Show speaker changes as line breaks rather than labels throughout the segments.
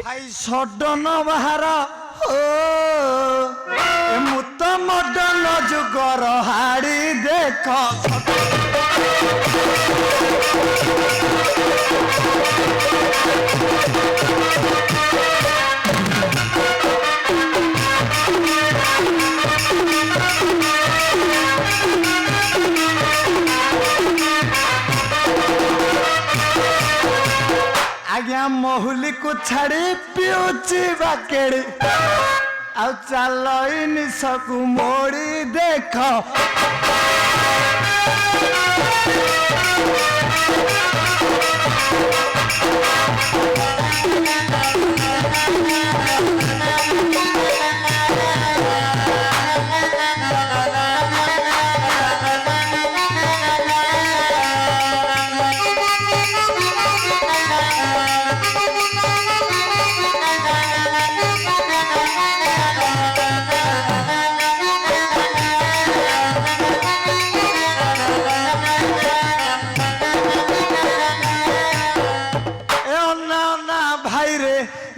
ভাই সডন বাহার ও মুত মডন যুগর হাড়ি দেখ आज्ञा महुली को छाड़ी पिउची बाकेड़ी आउ चलो निशकु मोड़ी देख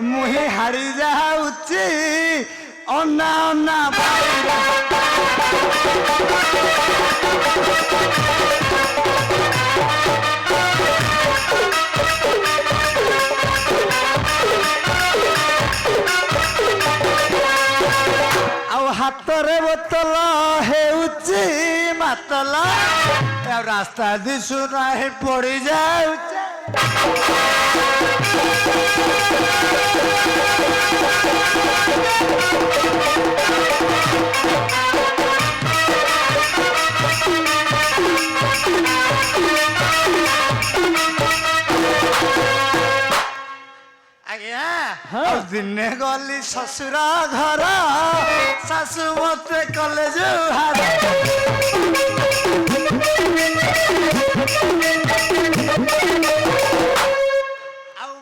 मुही हारी जाऊची अन्ना अन्ना भाई आउ हाथ रे बोतल हेउची मातल रास्ता दिशु नाही पड़ी जाऊची दिने गली ससुरा घर सासु मत कॉलेज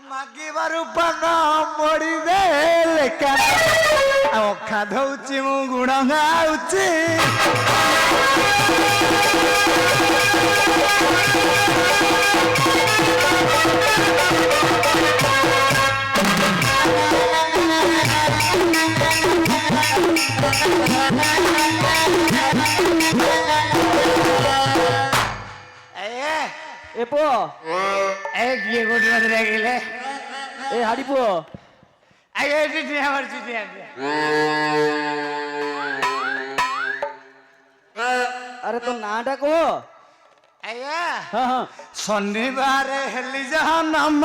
मागिबार पान मोड़ी दे लेका अखा धौची मु गुण गाउची
ए पो
ए किए गोटी मत लागिले
ए हाडी पो
आगे चिठी हमर चिठी
अरे तो नाटा को
आया
हाँ हाँ
शनिवार हेली जहनम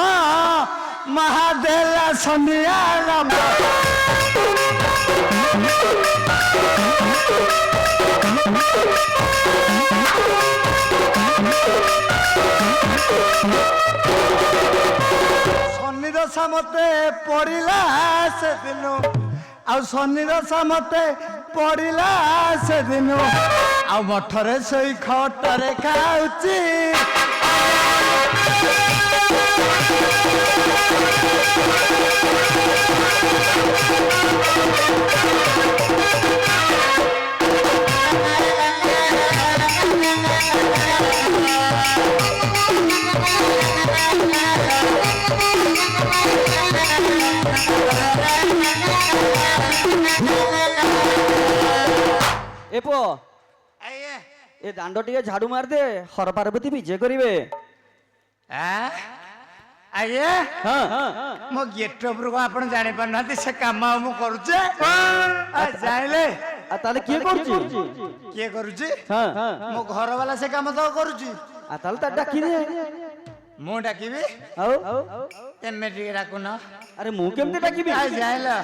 महादेला शनिया नम शनि दशा मते पड़िला से दिन आ शनि दशा मते पड़िला से दिन आ मठरे सही खटरे खाउची
ए पो ए दांड टिके झाड़ू मार दे हर पार्वती विजय करिवे
आये
हाँ
मो गेट ऊपर को आपण जानि पार नाती से काम मु करूचे आ जाइले
आ ताले के करची
के करूची
हाँ
मो घर वाला से काम तो करूची
आ ताले ता डाकी दे
मु डाकीबी
आओ
एमे टिके डाकुन
अरे मु केमते डाकीबी
आ जाइला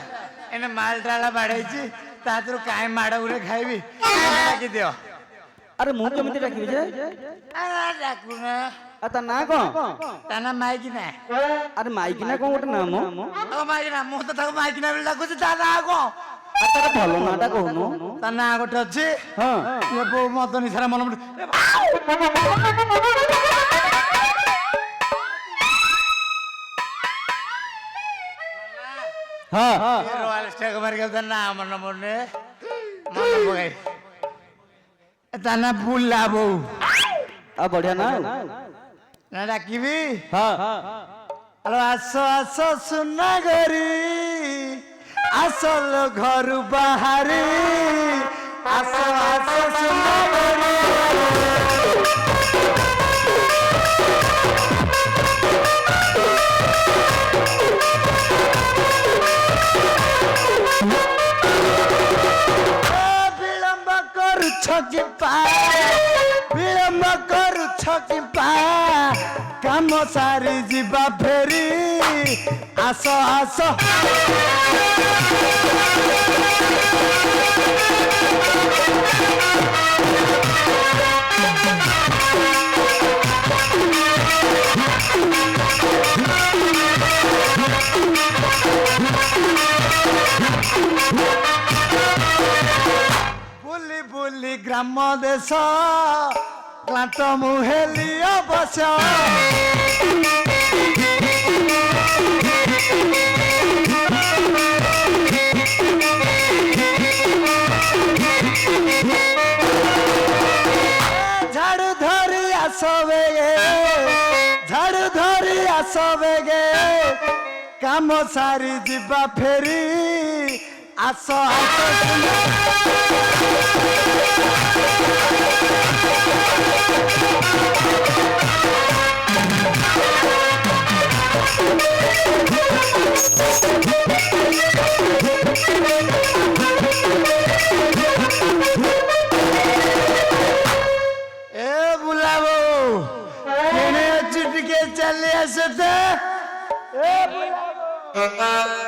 एने माल डाला बाड़ाइची तादर काय माड़ उरे खाइबी डाकी दियो
अरे मु केमते डाकीबी जे
आ डाकुन
आ ता ना को
ताना माइकी ना
अरे माइकी ना को गोटे नाम
ओ माइकी ना मु तो ताको माइकी ना डाकुची ताना आगो
आ तारे भलो नाटा कहनु
ताना गोटे अछि
हाँ
ये बो मदनी सारा मन
हाँ
रॉयल स्टैग मार के ताना मन मोने मन पगाई ताना बुला बो
आ बढ़िया ना
ना डाकीबी
हाँ
আলো আসো আসো সুনা গরি আসল ঘরু বাহারি আসো আসো সুনা গরি বিলম্ব করুছ কি বিলম্ব করুছ কি কাম সারি ଯିବା ଫେରି আস আস বুলি বুলি গ্রাম দেশ ক্লান্ত মুহেলি অবশ্য ঝাড়ু ধরি আসবে গে ঝাড়ু ধরি আসবে গে কাম সারি ଯିବା ফেরি আস আস এ বুলাবো কেনে অଛୁ টিকে চালি আসতে এ বুলাবো